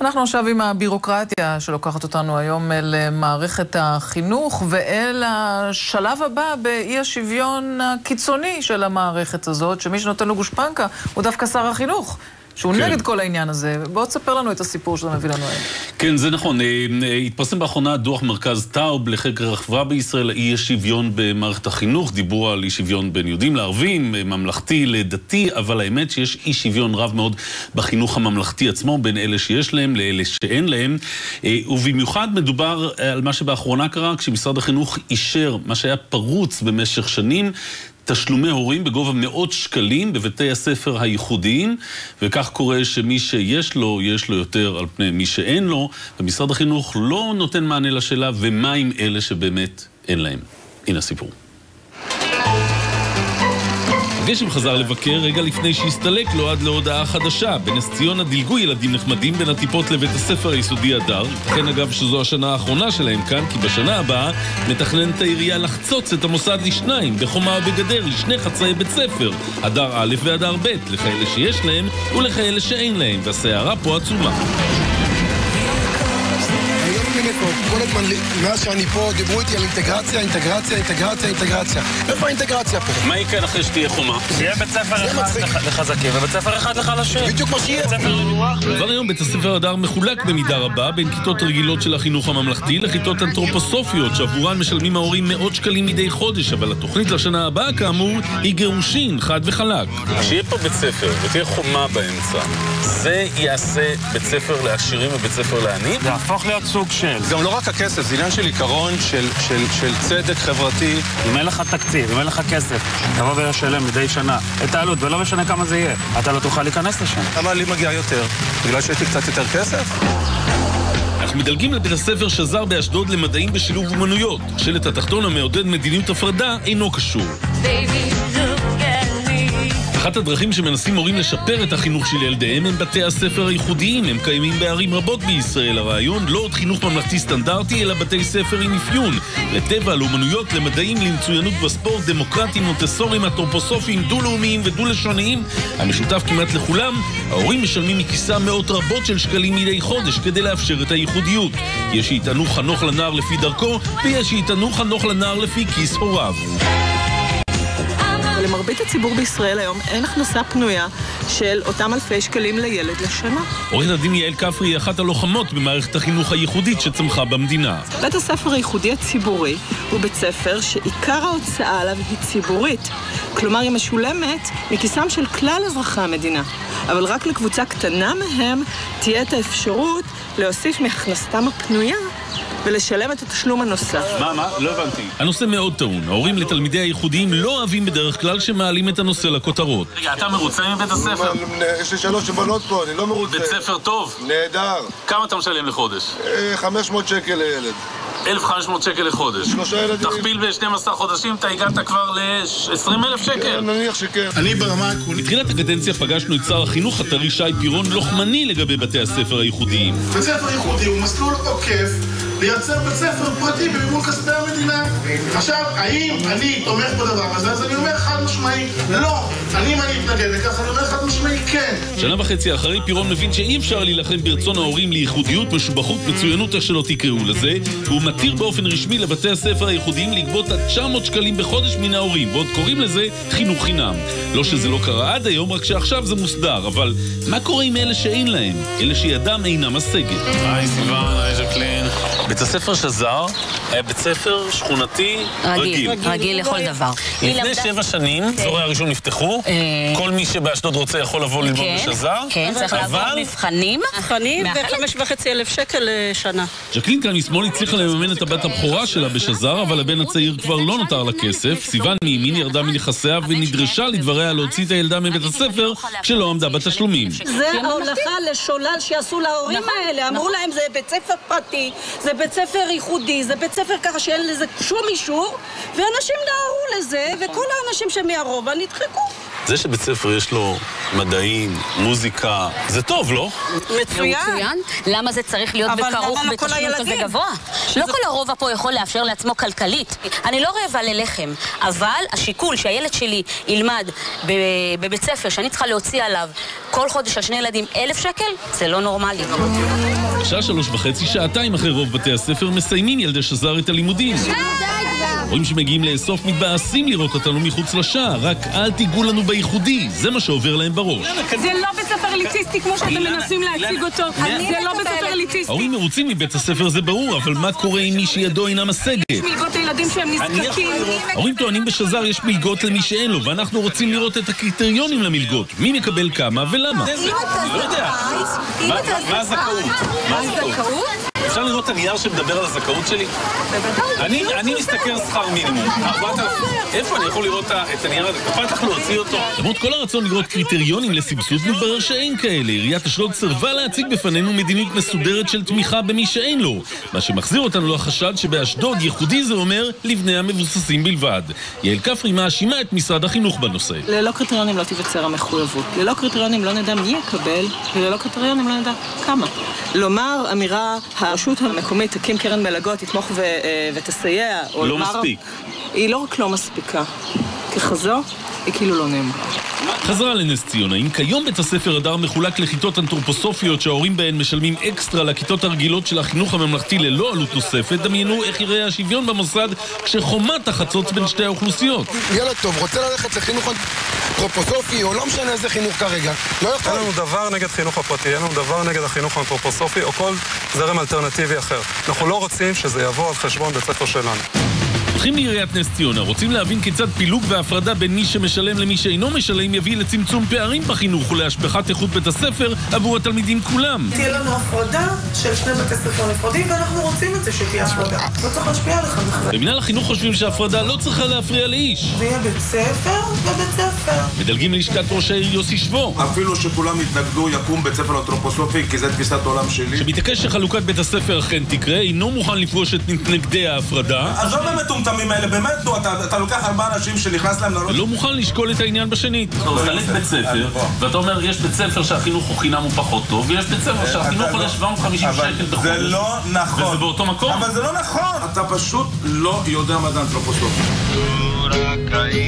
אנחנו עכשיו עם הבירוקרטיה שלוקחת אותנו היום אל מערכת החינוך ואל השלב הבא באי השוויון הקיצוני של המערכת הזאת, שמי שנותן לו גושפנקה הוא דווקא שר החינוך, שהוא נגד כל העניין הזה. בואו תספר לנו את הסיפור שאתה מביא לנו היום. כן, זה נכון. התפרסם באחרונה דוח מרכז טאוב לחקר החברה בישראל, אי השוויון במערכת החינוך. דיברו על אי שוויון בין יהודים לערבים, ממלכתי לדתי, אבל האמת שיש אי שוויון רב מאוד בחינוך הממלכתי עצמו, בין אלה שיש להם לאלה שאין להם. ובמיוחד מדובר על מה שבאחרונה קרה, כשמשרד החינוך אישר מה שהיה פרוץ במשך שנים, תשלומי הורים בגובה מאות שקלים בבתי הספר הייחודיים, וכך קורה שמי שיש לו, יש לו יותר על פני מי שאין לו, ומשרד החינוך לא נותן מענה לשאלה, ומה עם אלה שבאמת אין להם. הנה הסיפור. הגשם חזר לבקר רגע לפני שהסתלק לו עד להודעה חדשה. בנס ציונה דילגו ילדים נחמדים בין הטיפות לבית הספר היסודי הדר. כן, אגב, שזו השנה האחרונה שלהם כאן, כי בשנה הבאה מתכננת העירייה לחצוץ את המוסד לשניים, בחומה ובגדר, לשני חצאי בית ספר, הדר א' והדר ב', לכאלה שיש להם ולכאלה שאין להם, והסערה פה עצומה. כל הזמן, מאז שאני פה, דיברו איתי על אינטגרציה. איפה האינטגרציה פה? מה יקרה אחרי שתהיה חומה? שיהיה בית ספר אחד לחזקים ובית ספר אחד לחלשים. בדיוק מה שיהיה. כבר היום בית הספר הדר מחולק במידה רבה בין כיתות רגילות של החינוך הממלכתי לכיתות אנתרופוסופיות, שעבורן משלמים ההורים מאות שקלים מדי חודש, אבל התוכנית לשנה הבאה, כאמור, היא גירושין, חד וחלק. שיהיה פה בית ספר ותהיה חומה באמצע, זה יעשה בית ספר לעשירים ובית ספר לעניים? זה הפוך להיות סוג של. גם לא רק הכסף, זה עניין של עיקרון של צדק חברתי. אם אין לך תקציב, אם אין לך כסף, תבוא וישלם מדי שנה את העלות, ולא משנה כמה זה יהיה, אתה לא תוכל להיכנס לשם. למה לי מגיע יותר? בגלל שיש לי קצת יותר כסף? אנחנו מדלגים לבית הספר שזר באשדוד למדעים בשילוב אומנויות. שלט התחתון המעודד מדיניות הפרדה אינו קשור. אחת הדרכים שמנסים הורים לשפר את החינוך של ילדיהם הם בתי הספר הייחודיים. הם קיימים בערים רבות בישראל. הרעיון לא עוד חינוך ממלכתי סטנדרטי, אלא בתי ספר עם אפיון לטבע, לאומנויות, למדעים, למצוינות בספורט, דמוקרטים, מונטסוריים, אנתרופוסופיים, דו-לאומיים ודו-לשוניים. המשותף כמעט לכולם, ההורים משלמים מכיסם מאות רבות של שקלים מדי חודש כדי לאפשר את הייחודיות. יש שיטענו חנוך לנער לפי דרכו, ויש שיטענו חנוך לנער לפי כיס הוריו. למרבית הציבור בישראל היום אין הכנסה פנויה של אותם אלפי שקלים לילד לשנה. עורכת הדין יעל כפרי היא אחת הלוחמות במערכת החינוך הייחודית שצמחה במדינה. בית הספר הייחודי הציבורי הוא בית ספר שעיקר ההוצאה עליו היא ציבורית. כלומר, היא משולמת מכיסם של כלל אזרחי המדינה. אבל רק לקבוצה קטנה מהם תהיה את האפשרות להוסיף מהכנסתם הפנויה ולשלם את התשלום הנוסף. מה? לא הבנתי. הנושא מאוד טעון. ההורים לתלמידי הייחודיים לא אוהבים בדרך כלל שמעלים את הנושא לכותרות. רגע, אתה מרוצה מבית הספר? יש לי 3 בנות פה, אני לא מרוצה. בית ספר טוב? נהדר. כמה אתה משלם לחודש? 500 שקל לילד. 1,500 שקל לחודש. 3 ילדים. תכפיל ב-12 חודשים, אתה הגעת כבר ל-20,000 שקל. נניח שכן. אני ברמה עקרונית. בתחילת הקדנציה פגשנו את שר החינוך הטרי שי פירון לוחמני לגבי בתי הספר הייחודיים. בית ספר ייחודי הוא מסלול עוקף לייצר בית ספר פרטי במימון כספי המדינה. עכשיו, האם אני תומך בדבר הזה? אז אני אומר חד משמעי, לא. אם אני אתנגד לכך, אני אומר חד משמעי, כן. שנה וחצי אחרי, פירון מבין שאי אפשר להילחם ברצון ההורים לייחודיות, משובחות, מצוינות, איך שלא תקראו לזה, והוא מתיר באופן רשמי לבתי הספר הייחודיים לגבות עד 900 שקלים בחודש מן ההורים, ועוד קוראים לזה חינוך חינם. לא שזה לא קרה עד היום, רק שעכשיו זה מוסדר, אבל מה קורה עם אלה שאין להם? אלה שידם אינם משגת. היי סיוון, היי ז'קלין. בית הספר שזר היה בית ספר שכונתי רגיל לכל דבר. לפני 7 שנים, זורי הראשון נפתחו, כל מי שבאשדוד רוצה יכול לבוא ללמוד בשזר. כן, צריך לעבור מבחנים. ו5,500 שקל לשנה. ז'קלין כאן משמאל הצליחה לממן את הבת הבכורה שלה בשזר, אבל הבן הצעיר כבר לא נותר לה כסף. סיוון מימין ירדה מנכסיה ונדרשה לדבריה להוציא את הילדה מבית הספר כשלא עמדה בתשלומים. זה ההולכה לשולל שיעשו להורים האלה. אמרו להם זה בית ספר פרטי, זה בית ספר ייחודי, זה בית ספר ככה שאין לזה שום אישור, ואנשים נערו לזה, וכל האנשים שמהרובע נדחקו. זה שבית ספר יש לו מדעים, מוזיקה. זה טוב, לא? מצוין. למה זה צריך להיות בכרוך בתשלום כזה גבוה? לא כל הרובע פה יכול לאפשר לעצמו כלכלית. אני לא רעבה ללחם, אבל השיקול שהילד שלי ילמד בבית ספר שאני צריכה להוציא עליו כל חודש על 2 ילדים 1,000 שקל, זה לא נורמלי. שעה 3:30, שעתיים אחרי רוב בתי הספר מסיימים ילדי שזר את הלימודים. הורים שמגיעים לאסוף מתבאסים לראות אותנו מחוץ לשער, רק אל תיגעו לנו בייחודי, זה מה שעובר להם בראש. זה לא בית ספר אליטיסטי כמו שאתם מנסים להציג אותו. זה לא בית ספר אליטיסטי. ההורים מרוצים מבית הספר, זה ברור, אבל מה קורה עם מי שידו אינה משגת? מלגות הילדים שהם נזקקים. ההורים טוענים בשזר יש מלגות למי שאין לו, ואנחנו רוצים לראות את הקריטריונים למלגות. מי מקבל כמה ולמה? לא יודע. מה הזכאות? אפשר לראות את הנייר שמדבר על הזכאות שלי? אני מסתכל שכר מינימום. 4,000. איפה אני יכול לראות את הנייר הזה? אכפת לך להוציא אותו? למרות כל הרצון לראות קריטריונים לסבסוד, מתברר שאין כאלה. עיריית אשדוד סירבה להציג בפנינו מדיניות מסודרת של תמיכה במי שאין לו. מה שמחזיר אותנו לחשד שבאשדוד ייחודי זה אומר לבני המבוססים בלבד. יעל כפרי מאשימה את משרד החינוך בנושא. ללא קריטריונים לא תיווצר המחויבות. ללא קריטריונים לא נדע מי יקבל, וללא קריטריונים לא נדע כמה. לומר אמירה, הרשות המקומית תקים קרן מלגות, תתמוך ותסייע, או לא מספיק. היא לא רק לא מספיקה, ככזו, היא כאילו לא נאמרה. חזרה לנס ציונה. אם כיום בית הספר הדר מחולק לכיתות אנתרופוסופיות שההורים בהן משלמים אקסטרה לכיתות הרגילות של החינוך הממלכתי ללא עלות תוספת, דמיינו איך יראה השוויון במוסד כשחומה תחצוץ בין שתי האוכלוסיות. ילד טוב, רוצה ללכת לחינוך אנתרופוסופי או לא משנה איזה חינוך כרגע, לא יכול. אין לנו דבר נגד חינוך הפרטי, אין לנו דבר נגד החינוך האנתרופוסופי או כל זרם אלטרנטיבי אחר. אנחנו לא רוצים שזה יבוא על חשבון בית ספר שלנו. הולכים לעיריית נס ציונה, רוצים להבין כיצד פילוג והפרדה בין מי שמשלם למי שאינו משלם יביא לצמצום פערים בחינוך ולהשבחת איכות בית הספר עבור התלמידים כולם. תהיה לנו הפרדה של 2 בתי ספר נפרדים ואנחנו רוצים את זה שתהיה הפרדה. לא צריך להשפיע עליך בכלל. במינהל החינוך חושבים שההפרדה לא צריכה להפריע לאיש. זה יהיה בית ספר ובית ספר. מדלגים ללשכת ראש העיר יוסי שבו. אפילו שכולם יתנגדו יקום בית ספר אנתרופוסופי כי זה תפיסת עולם שלי. שמתעקש שחלוקת בית הספר אכן תקרה, אינו מוכן לפגוש את מתנגדי ההפרדה. אז לא במטומטמים האלה, באמת אתה לוקח 4 אנשים שנכנס להם לראש. לא מוכן לשקול את העניין בשנית. אתה מחלק בית ספר, ואתה אומר, יש בית ספר שהחינוך הוא חינם הוא פחות טוב, ויש בית ספר שהחינוך עולה 750 שקל בחודש. זה לא נכון. וזה באותו מקום. אבל זה לא נכון. אתה פשוט לא יודע מה זה אנתרופוסופי.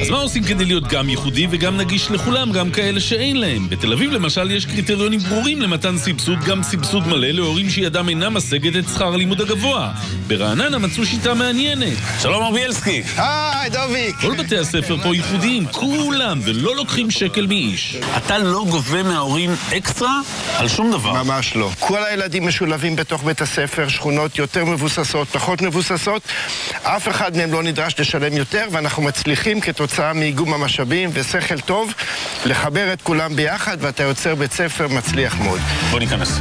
אז מה עושים כדי להיות גם ייחודי וגם נגיש לכולם, גם כאלה שאין להם? בתל אביב למשל יש קריטריונים ברורים למתן סבסוד, גם סבסוד מלא להורים שידם אינה משגת את שכר הלימוד הגבוה. ברעננה מצאו שיטה מעניינת. שלום ארביאלסקי. היי, דוביק. כל בתי הספר פה ייחודיים, כולם, ולא לוקחים שקל מאיש. אתה לא גובה מההורים אקסטרה על שום דבר. ממש לא. כל הילדים משולבים בתוך בית הספר, שכונות יותר מבוססות, פחות מבוססות. אף אחד מהם לא נדרש לשלם יותר, ואנחנו מצליחים כתוצאה מאיגום המשאבים ושכל טוב לחבר את כולם ביחד, ואתה יוצר בית ספר מצליח מאוד. בוא ניכנס.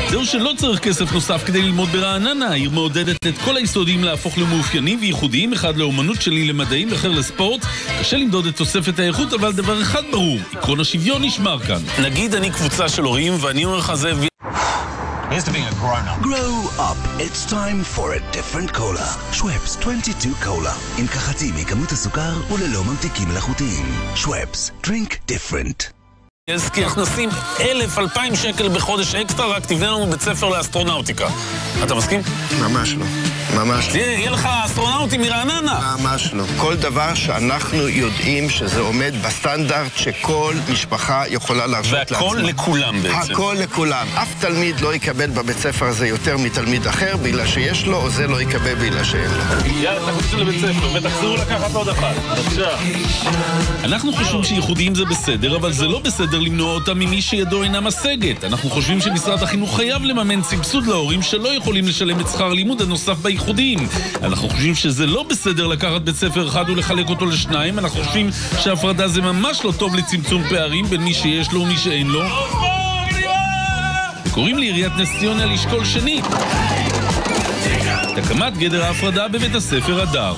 זהו שלא צריך כסף נוסף כדי ללמוד ברעננה. העיר מעודדת את כל היסודיים להפוך למאופיינים וייחודיים, אחד לאומנות שלי למדעים ואחר לספורט. קשה למדוד את תוספת האיכות, אבל דבר אחד ברור, עקרון השוויון נשמר כאן. נגיד אני קבוצה של הורים ואני אומר לך זה... Here's to being a grown-up. Grow up. It's time for a different cola. Schweppes 22 Cola. עם כחצי מכמות הסוכר וללא ממתיקים מלאכותיים. Schweppes. Drink different. כי אנחנו נשים 1,000-2,000 שקל בחודש אקסטרה, רק תבנה לנו בית ספר לאסטרונאוטיקה. אתה מסכים? ממש לא. ממש לא. יהיה לך אסטרונאוטים מרעננה. ממש לא. כל דבר שאנחנו יודעים שזה עומד בסטנדרט שכל משפחה יכולה להרשות לעצמה. והכל לכולם בעצם. הכל לכולם. אף תלמיד לא יקבל בבית ספר הזה יותר מתלמיד אחר בגלל שיש לו, או זה לא יקבל בגלל שאין לו. יאללה, תכניסו לבית ספר ותחזרו לקחת עוד אחד. בבקשה. אנחנו חושבים שייחודיים זה בסדר, אבל זה לא בסדר למנוע אותם ממי שידו אינה משגת. אנחנו חושבים שמשרד החינוך חייב לממן סבסוד להורים שלא יכולים לשלם את שכר לימוד הנוסף בייחודיים. אנחנו חושבים שזה לא בסדר לקחת בית ספר אחד ולחלק אותו לשניים. אנחנו חושבים שהפרדה זה ממש לא טוב לצמצום פערים בין מי שיש לו ומי שאין לו. וקוראים לעיריית נס ציונה לשקול שנית את הקמת גדר ההפרדה בבית הספר הדר.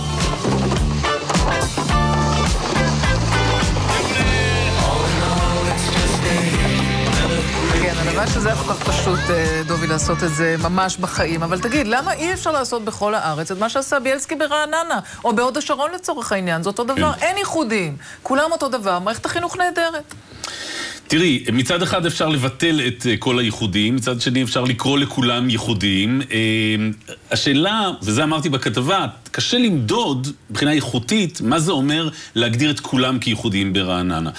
כן, הדבר יודעת שזה היה כל כך פשוט, דובי, לעשות את זה ממש בחיים, אבל תגיד, למה אי אפשר לעשות בכל הארץ את מה שעשה ביאלסקי ברעננה, או בהוד השרון לצורך העניין? זה אותו דבר, אין ייחודים, כולם אותו דבר, מערכת החינוך נהדרת. תראי, מצד אחד אפשר לבטל את כל הייחודים, מצד שני אפשר לקרוא לכולם ייחודיים. השאלה, וזה אמרתי בכתבה, קשה למדוד מבחינה איכותית מה זה אומר להגדיר את כולם כייחודיים ברעננה.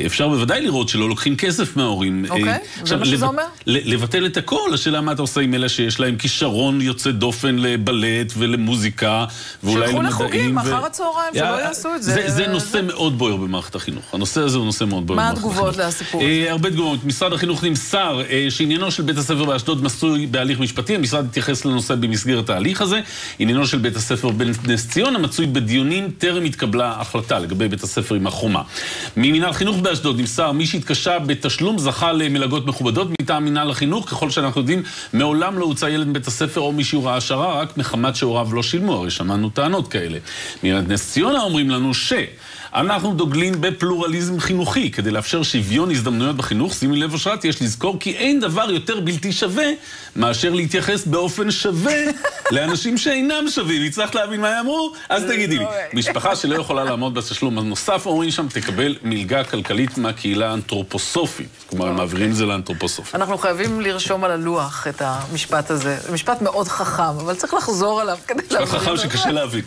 אפשר בוודאי לראות שלא לוקחים כסף מההורים. אוקיי, זה מה שזה אומר? לבטל את הכל, השאלה מה אתה עושה עם אלה שיש להם כישרון יוצא דופן לבלט ולמוזיקה, ואולי למדעים. שילכו לחוגים, אחר הצהריים, שלא יעשו את זה. זה נושא מאוד בוער במערכת החינוך. הנושא הזה הוא נושא מאוד בוער במערכת החינוך. מה התגובות לסיפור? הרבה תגובות. משרד החינוך נמסר שעניינו של בית הספר באשדוד מצוי בהליך משפטי. המשרד התייחס לנושא במסגרת ההליך הזה. עניינו של בית הספר בנס ציונה מצוי בדיונים, טרם התקבלה החלטה לגבי בית הספר עם החומה. ממינהל חינוך באשדוד נמסר, מי שהתקשה בתשלום זכה למלגות מכובדות מטעם מינהל החינוך. ככל שאנחנו יודעים, מעולם לא הוצא ילד מבית הספר או מישהו העשרה, רק מחמת שהוריו לא שילמו. הרי שמענו טענות כאלה. מנס ציונה אומרים לנו אנחנו דוגלים בפלורליזם חינוכי, כדי לאפשר שוויון הזדמנויות בחינוך. שימי לב אושרת, יש לזכור כי אין דבר יותר בלתי שווה מאשר להתייחס באופן שווה לאנשים שאינם שווים. יצטרך להבין מה אמרו? אז תגידי לי. משפחה שלא יכולה לעמוד בתשלום הנוסף, אומרים שם, תקבל מלגה כלכלית מהקהילה האנתרופוסופית. כלומר, מעבירים את זה לאנתרופוסופית. אנחנו חייבים לרשום על הלוח את המשפט הזה. משפט מאוד חכם, אבל צריך לחזור עליו כדי להבין. משפט חכם שקשה להבין.